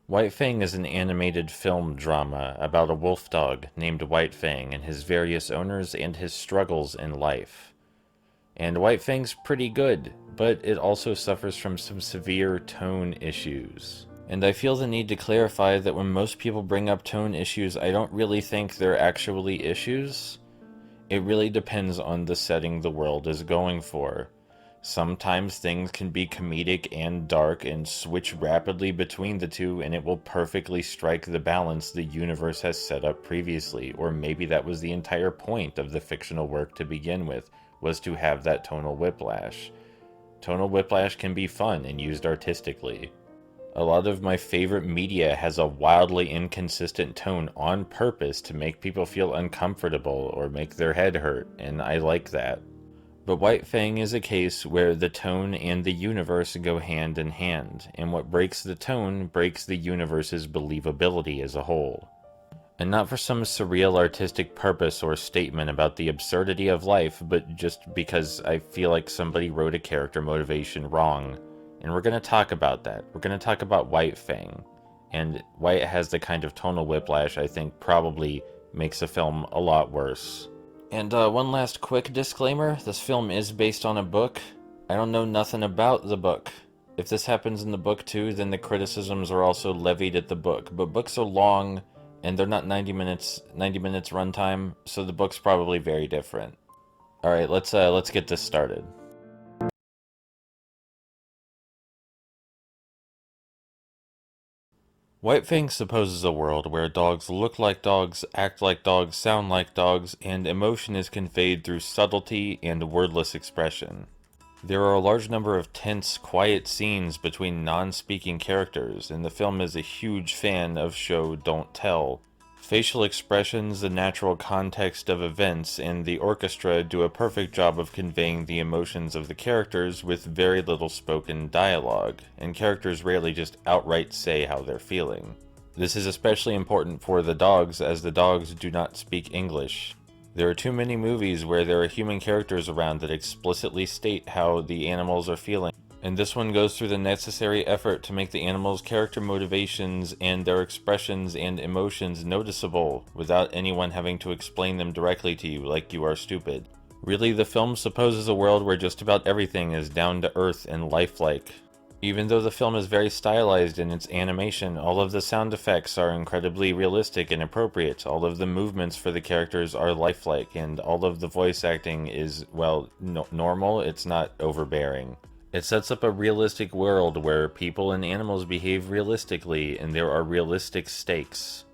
White Fang is an animated film drama about a wolf dog named White Fang and his various owners and his struggles in life. And White Fang's pretty good, but it also suffers from some severe tone issues. And I feel the need to clarify that when most people bring up tone issues, I don't really think they're actually issues. It really depends on the setting the world is going for. Sometimes things can be comedic and dark and switch rapidly between the two, and it will perfectly strike the balance the universe has set up previously. Or maybe that was the entire point of the fictional work to begin with, was to have that tonal whiplash. Tonal whiplash can be fun and used artistically. A lot of my favorite media has a wildly inconsistent tone on purpose to make people feel uncomfortable or make their head hurt, and I like that. But White Fang is a case where the tone and the universe go hand in hand, and what breaks the tone breaks the universe's believability as a whole. And not for some surreal artistic purpose or statement about the absurdity of life, but just because I feel like somebody wrote a character motivation wrong. And we're going to talk about that. We're going to talk about White Fang. And why it has the kind of tonal whiplash I think probably makes a film a lot worse. And one last quick disclaimer, this film is based on a book. I don't know nothing about the book. If this happens in the book too, then the criticisms are also levied at the book. But books are long, and they're not 90 minutes runtime, so the book's probably very different. Alright, let's get this started. White Fang supposes a world where dogs look like dogs, act like dogs, sound like dogs, and emotion is conveyed through subtlety and wordless expression. There are a large number of tense, quiet scenes between non-speaking characters, and the film is a huge fan of show don't tell. Facial expressions, the natural context of events, and the orchestra do a perfect job of conveying the emotions of the characters with very little spoken dialogue, and characters rarely just outright say how they're feeling. This is especially important for the dogs, as the dogs do not speak English. There are too many movies where there are human characters around that explicitly state how the animals are feeling, and this one goes through the necessary effort to make the animals' character motivations and their expressions and emotions noticeable without anyone having to explain them directly to you like you are stupid. Really, the film supposes a world where just about everything is down to earth and lifelike. Even though the film is very stylized in its animation, all of the sound effects are incredibly realistic and appropriate, all of the movements for the characters are lifelike, and all of the voice acting is, well, normal, it's not overbearing. It sets up a realistic world where people and animals behave realistically and there are realistic stakes.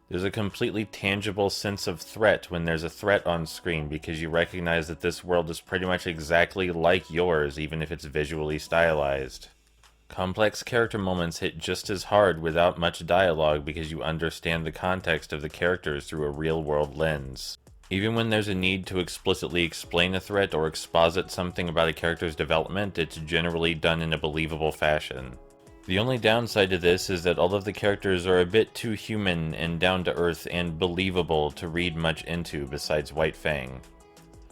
There's a completely tangible sense of threat when there's a threat on screen because you recognize that this world is pretty much exactly like yours, even if it's visually stylized. Complex character moments hit just as hard without much dialogue because you understand the context of the characters through a real-world lens. Even when there's a need to explicitly explain a threat or exposit something about a character's development, it's generally done in a believable fashion. The only downside to this is that all of the characters are a bit too human and down-to-earth and believable to read much into besides White Fang.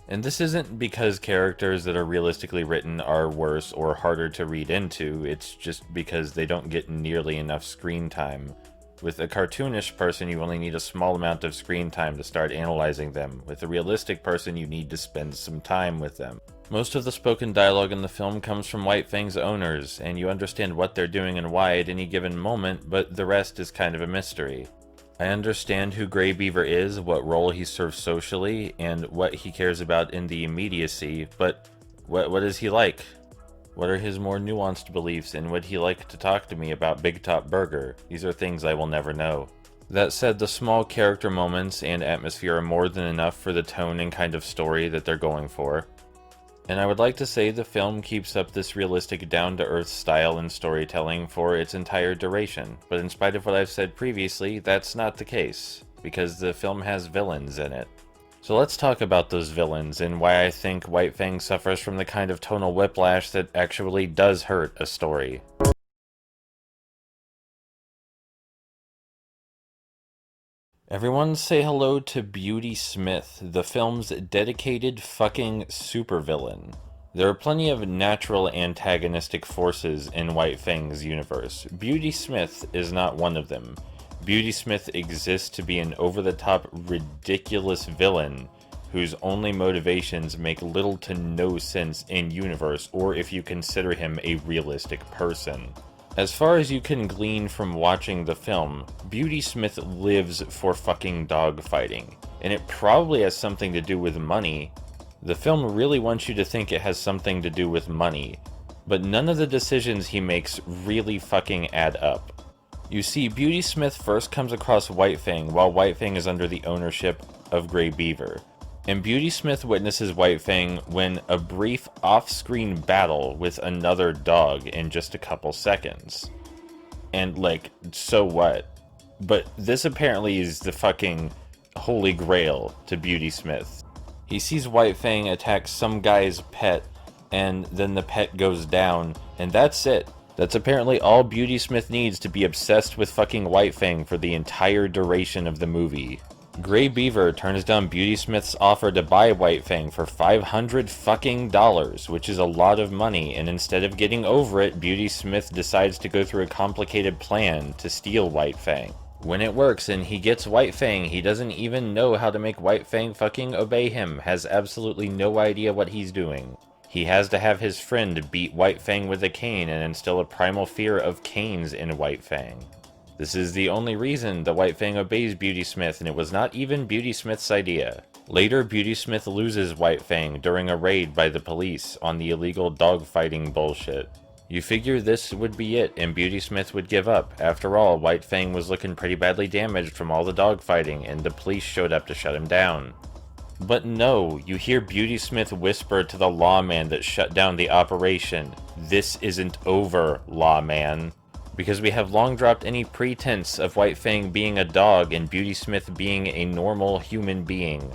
And this isn't because characters that are realistically written are worse or harder to read into, it's just because they don't get nearly enough screen time. With a cartoonish person, you only need a small amount of screen time to start analyzing them. With a realistic person, you need to spend some time with them. Most of the spoken dialogue in the film comes from White Fang's owners, and you understand what they're doing and why at any given moment, but the rest is kind of a mystery. I understand who Grey Beaver is, what role he serves socially, and what he cares about in the immediacy, but what is he like? What are his more nuanced beliefs, and would he like to talk to me about Big Top Burger? These are things I will never know. That said, the small character moments and atmosphere are more than enough for the tone and kind of story that they're going for. And I would like to say the film keeps up this realistic down-to-earth style and storytelling for its entire duration, but in spite of what I've said previously, that's not the case, because the film has villains in it. So let's talk about those villains and why I think White Fang suffers from the kind of tonal whiplash that actually does hurt a story. Everyone say hello to Beauty Smith, the film's dedicated fucking supervillain. There are plenty of natural antagonistic forces in White Fang's universe. Beauty Smith is not one of them. Beauty Smith exists to be an over-the-top, ridiculous villain whose only motivations make little to no sense in universe, or if you consider him a realistic person. As far as you can glean from watching the film, Beauty Smith lives for fucking dogfighting, and it probably has something to do with money. The film really wants you to think it has something to do with money, but none of the decisions he makes really fucking add up. You see, Beauty Smith first comes across White Fang while White Fang is under the ownership of Grey Beaver, and Beauty Smith witnesses White Fang win a brief off-screen battle with another dog in just a couple seconds. And like, so what? But this apparently is the fucking holy grail to Beauty Smith. He sees White Fang attack some guy's pet, and then the pet goes down, and that's it. That's apparently all Beauty Smith needs to be obsessed with fucking White Fang for the entire duration of the movie. Grey Beaver turns down Beauty Smith's offer to buy White Fang for $500 fucking dollars, which is a lot of money, and instead of getting over it, Beauty Smith decides to go through a complicated plan to steal White Fang. When it works and he gets White Fang, he doesn't even know how to make White Fang fucking obey him, has absolutely no idea what he's doing. He has to have his friend beat White Fang with a cane and instill a primal fear of canes in White Fang. This is the only reason that White Fang obeys Beauty Smith, and it was not even Beauty Smith's idea. Later, Beauty Smith loses White Fang during a raid by the police on the illegal dogfighting bullshit. You figure this would be it, and Beauty Smith would give up. After all, White Fang was looking pretty badly damaged from all the dogfighting, and the police showed up to shut him down. But no, you hear Beauty Smith whisper to the lawman that shut down the operation, "This isn't over, lawman." Because we have long dropped any pretense of White Fang being a dog and Beauty Smith being a normal human being.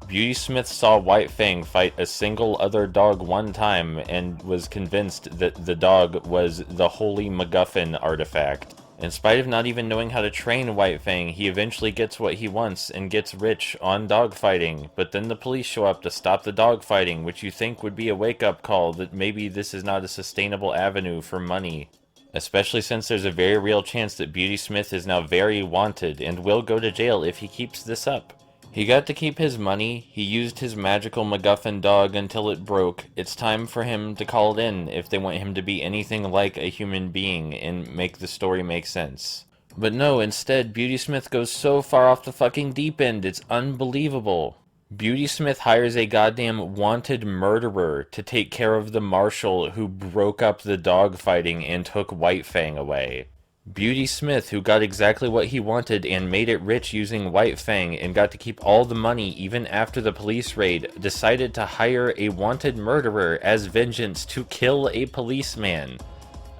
Beauty Smith saw White Fang fight a single other dog one time and was convinced that the dog was the holy MacGuffin artifact. In spite of not even knowing how to train White Fang, he eventually gets what he wants and gets rich on dogfighting, but then the police show up to stop the dogfighting, which you think would be a wake-up call that maybe this is not a sustainable avenue for money. Especially since there's a very real chance that Beauty Smith is now very wanted and will go to jail if he keeps this up. He got to keep his money, he used his magical MacGuffin dog until it broke. It's time for him to call it in if they want him to be anything like a human being and make the story make sense. But no, instead, Beauty Smith goes so far off the fucking deep end, it's unbelievable. Beauty Smith hires a goddamn wanted murderer to take care of the marshal who broke up the dogfighting and took White Fang away. Beauty Smith, who got exactly what he wanted and made it rich using White Fang and got to keep all the money even after the police raid, decided to hire a wanted murderer as vengeance to kill a policeman.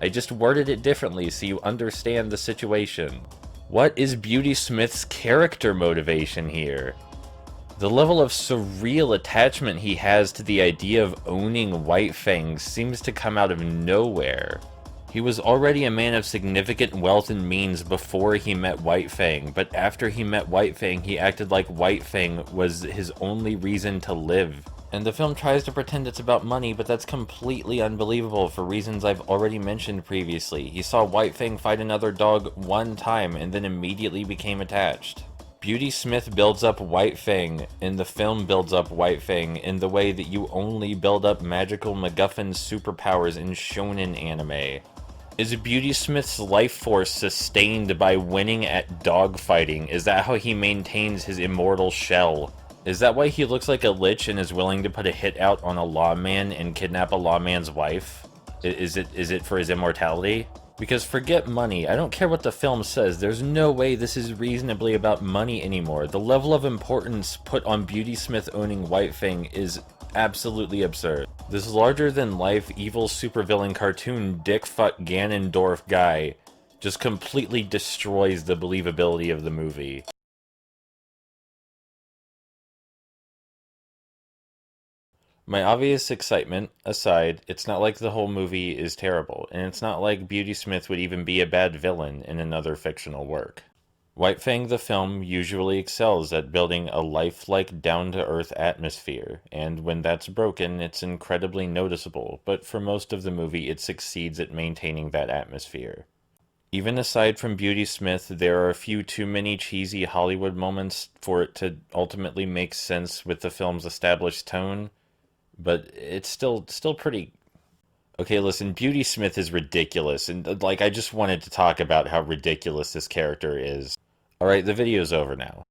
I just worded it differently so you understand the situation. What is Beauty Smith's character motivation here? The level of surreal attachment he has to the idea of owning White Fang seems to come out of nowhere. He was already a man of significant wealth and means before he met White Fang, but after he met White Fang, he acted like White Fang was his only reason to live. And the film tries to pretend it's about money, but that's completely unbelievable for reasons I've already mentioned previously. He saw White Fang fight another dog one time and then immediately became attached. Beauty Smith builds up White Fang, and the film builds up White Fang in the way that you only build up magical MacGuffin superpowers in shonen anime. Is Beauty Smith's life force sustained by winning at dogfighting? Is that how he maintains his immortal shell? Is that why he looks like a lich and is willing to put a hit out on a lawman and kidnap a lawman's wife? Is it for his immortality? Because forget money, I don't care what the film says, there's no way this is reasonably about money anymore. The level of importance put on Beauty Smith owning White Fang is absolutely absurd. This larger-than-life evil supervillain cartoon dickfuck Ganondorf guy just completely destroys the believability of the movie. My obvious excitement aside, it's not like the whole movie is terrible, and it's not like Beauty Smith would even be a bad villain in another fictional work. White Fang the film usually excels at building a lifelike, down-to-earth atmosphere, and when that's broken, it's incredibly noticeable, but for most of the movie it succeeds at maintaining that atmosphere. Even aside from Beauty Smith, there are a few too many cheesy Hollywood moments for it to ultimately make sense with the film's established tone, but it's still pretty. Okay, listen, Beauty Smith is ridiculous, and like I just wanted to talk about how ridiculous this character is. All right, the video's over now.